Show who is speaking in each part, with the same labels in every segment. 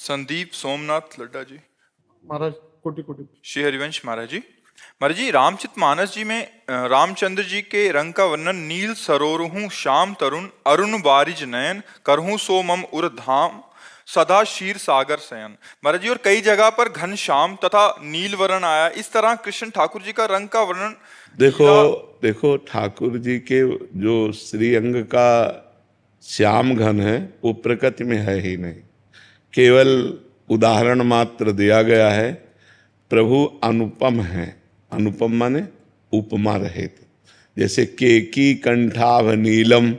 Speaker 1: संदीप सोमनाथ लड्डा जी।
Speaker 2: महाराज कोटि कोटि।
Speaker 1: श्री हरिवंश महाराज जी। महाराज जी, रामचरितमानस जी में रामचंद्र जी के रंग का वर्णन नील सरोरुहूं श्याम तरुण अरुण बारिज नयन करहूं सो मम उर धाम सदा क्षीर सागर शयन। महाराज जी, और कई जगह पर घन श्याम तथा नील वर्ण आया। इस तरह कृष्ण ठाकुर जी का रंग का वर्णन
Speaker 3: देखो ठाकुर जी के जो श्रीअंग का श्याम घन है वो प्रकृति में है ही नहीं, केवल उदाहरण मात्र दिया गया है। प्रभु अनुपम है, अनुपम माने उपमा रहित। जैसे केकी कंठाभ नीलम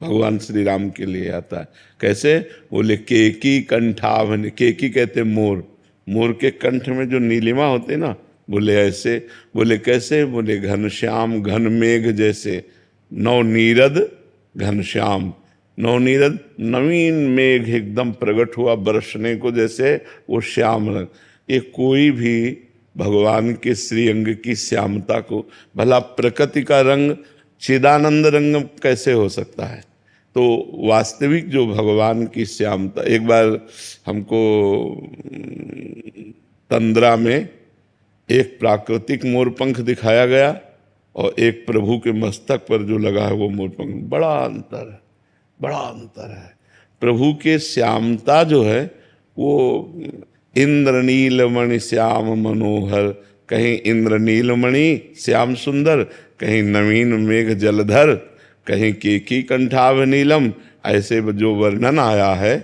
Speaker 3: भगवान श्री राम के लिए आता है। कैसे बोले? केकी कंठाभ, केकी कहते मोर, मोर के कंठ में जो नीलिमा होते ना, बोले ऐसे। बोले कैसे? बोले घनश्याम घन मेघ जैसे, नव नीरद घनश्याम। नवनीरद नवीन मेघ एकदम प्रकट हुआ बरसने को, जैसे वो श्याम रंग। ये कोई भी भगवान के श्रीअंग की श्यामता को, भला प्रकृति का रंग चिदानंद रंग कैसे हो सकता है? तो वास्तविक जो भगवान की श्यामता, एक बार हमको तंद्रा में एक प्राकृतिक मोरपंख दिखाया गया और एक प्रभु के मस्तक पर जो लगा है वो मोरपंख, बड़ा अंतर है, बड़ा अंतर है। प्रभु के श्यामता जो है वो इंद्र नीलमणि श्याम मनोहर, कहीं इंद्र नीलमणि श्याम सुंदर, कहीं नवीन मेघ जलधर, कहीं केकी कंठाभ नीलम, ऐसे जो वर्णन आया है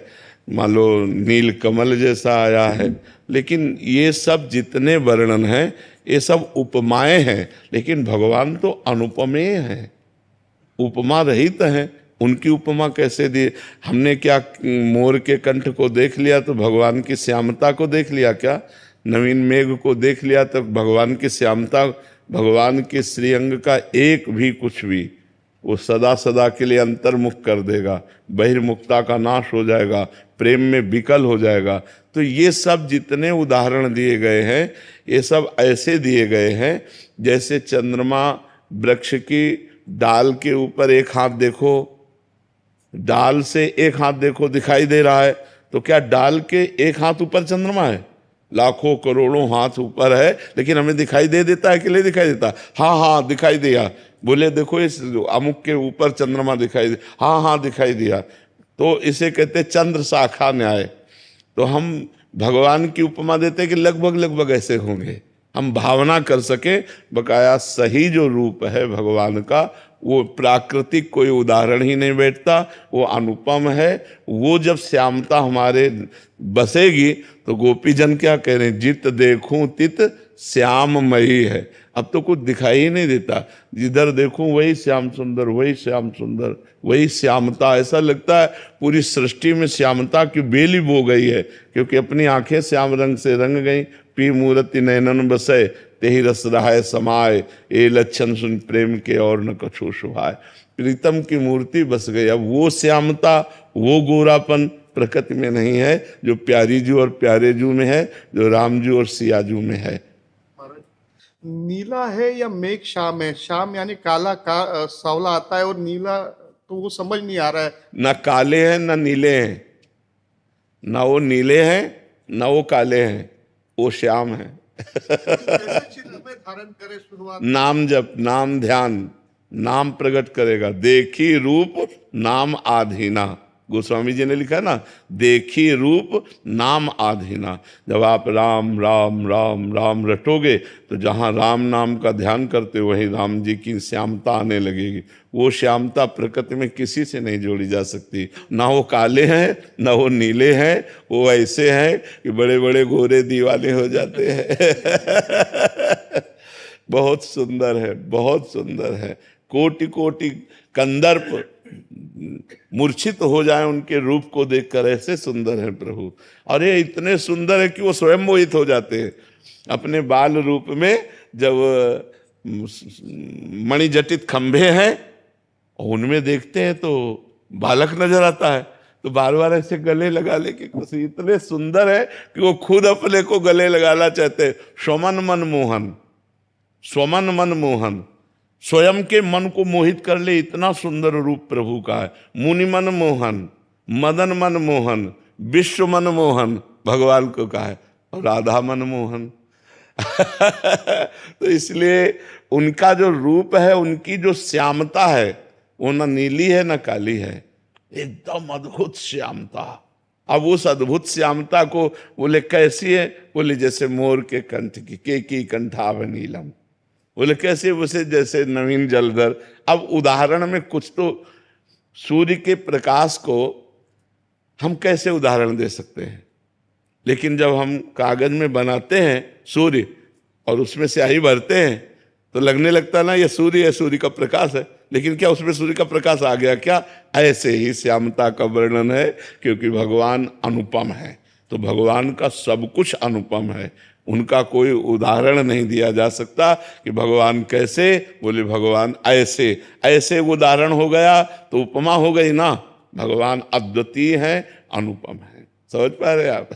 Speaker 3: मान लो नील कमल जैसा आया है। लेकिन ये सब जितने वर्णन हैं ये सब उपमाएं हैं, लेकिन भगवान तो अनुपमेय हैं, उपमा रहित हैं। उनकी उपमा कैसे दी? हमने क्या मोर के कंठ को देख लिया तो भगवान की श्यामता को देख लिया क्या? नवीन मेघ को देख लिया तो भगवान की श्यामता, भगवान के श्रीअंग का एक भी कुछ भी वो सदा सदा के लिए अंतर्मुख कर देगा, बहिर्मुखता का नाश हो जाएगा, प्रेम में विकल हो जाएगा। तो ये सब जितने उदाहरण दिए गए हैं ये सब ऐसे दिए गए हैं जैसे चंद्रमा वृक्ष की डाल के ऊपर एक हाथ देखो, डाल से एक हाथ देखो दिखाई दे रहा है, तो क्या डाल के एक हाथ ऊपर चंद्रमा है? लाखों करोड़ों हाथ ऊपर है, लेकिन हमें दिखाई दे देता है कि नहीं दिखाई देता? हाँ हाँ दिखाई दिया। बोले देखो इस अमुक के ऊपर चंद्रमा दिखाई दे, हाँ हाँ दिखाई दिया। तो इसे कहते चंद्र शाखा न्याय। तो हम भगवान की उपमा देते कि लगभग लगभग ऐसे होंगे, हम भावना कर सके। बकाया सही जो रूप है भगवान का वो प्राकृतिक कोई उदाहरण ही नहीं बैठता, वो अनुपम है। वो जब श्यामता हमारे बसेगी तो गोपीजन क्या कह रहे हैं? जित देखूं तित श्याममयी है। अब तो कुछ दिखाई ही नहीं देता, जिधर देखूं वही श्याम सुंदर, वही श्याम सुंदर, वही श्यामता। ऐसा लगता है पूरी सृष्टि में श्यामता की बेली बो गई है, क्योंकि अपनी आंखें श्याम रंग से रंग गई। पी मूर्ति नयनन बसे तेहि रस रहाय समाय, ए लक्षण सुन प्रेम के और न कछु शुभाय। प्रीतम की मूर्ति बस गई। अब वो श्यामता, वो गोरापन प्रकृति में नहीं है जो प्यारी जू और प्यारे जू में है, जो राम जू और सिया जू में है।
Speaker 2: नीला है या मेघ श्याम है? श्याम यानी काला का सावला आता है, और नीला तो वो समझ नहीं आ रहा है।
Speaker 3: ना काले हैं ना नीले हैं, ना वो नीले हैं ना वो काले हैं, वो श्याम है।
Speaker 2: धारण करे शुरुआत
Speaker 3: नाम जप, नाम ध्यान, नाम प्रकट करेगा। देखी रूप नाम आधीना, गोस्वामी जी ने लिखा है ना, देखी रूप नाम आधीना। जब आप राम राम राम राम रटोगे तो जहाँ राम नाम का ध्यान करते वहीं राम जी की श्यामता आने लगेगी। वो श्यामता प्रकृति में किसी से नहीं जोड़ी जा सकती। ना वो काले हैं ना वो नीले हैं, वो ऐसे हैं कि बड़े बड़े गोरे दीवाने हो जाते हैं। बहुत सुंदर है, बहुत सुंदर है। कोटि कोटि कंदर्प मूर्छित हो जाए उनके रूप को देखकर, ऐसे सुंदर है प्रभु। और ये इतने सुंदर है कि वो स्वयं मोहित हो जाते हैं अपने बाल रूप में। जब मणिजटित खंभे हैं उनमें देखते हैं तो बालक नजर आता है, तो बार बार ऐसे गले लगा ले कि कुछ इतने सुंदर है कि वो खुद अपने को गले लगाना चाहते हैं। स्वमन मन मोहन, स्वमन मन मोहन, स्वयं के मन को मोहित कर ले, इतना सुंदर रूप प्रभु का है। मुनि मन मोहन, मदन मन मोहन, विश्व मन मोहन, भगवान को कहा है, और राधा मनमोहन। तो इसलिए उनका जो रूप है, उनकी जो श्यामता है, वो ना नीली है ना काली है, एकदम अद्भुत श्यामता। अब उस अद्भुत श्यामता को बोले कैसी है? बोले जैसे मोर के कंठ की कंठाव नीलम। बोले कैसे? उसे जैसे नवीन जलधर। अब उदाहरण में कुछ तो, सूर्य के प्रकाश को हम कैसे उदाहरण दे सकते हैं? लेकिन जब हम कागज में बनाते हैं सूर्य और उसमें स्याही भरते हैं तो लगने लगता ना ये सूर्य है, सूर्य का प्रकाश है। लेकिन क्या उसमें सूर्य का प्रकाश आ गया क्या? ऐसे ही श्यामता का वर्णन है, क्योंकि भगवान अनुपम है। तो भगवान का सब कुछ अनुपम है, उनका कोई उदाहरण नहीं दिया जा सकता कि भगवान कैसे। बोले भगवान ऐसे, ऐसे उदाहरण हो गया तो उपमा हो गई ना। भगवान अद्वितीय है, अनुपम है। समझ पा रहे आप?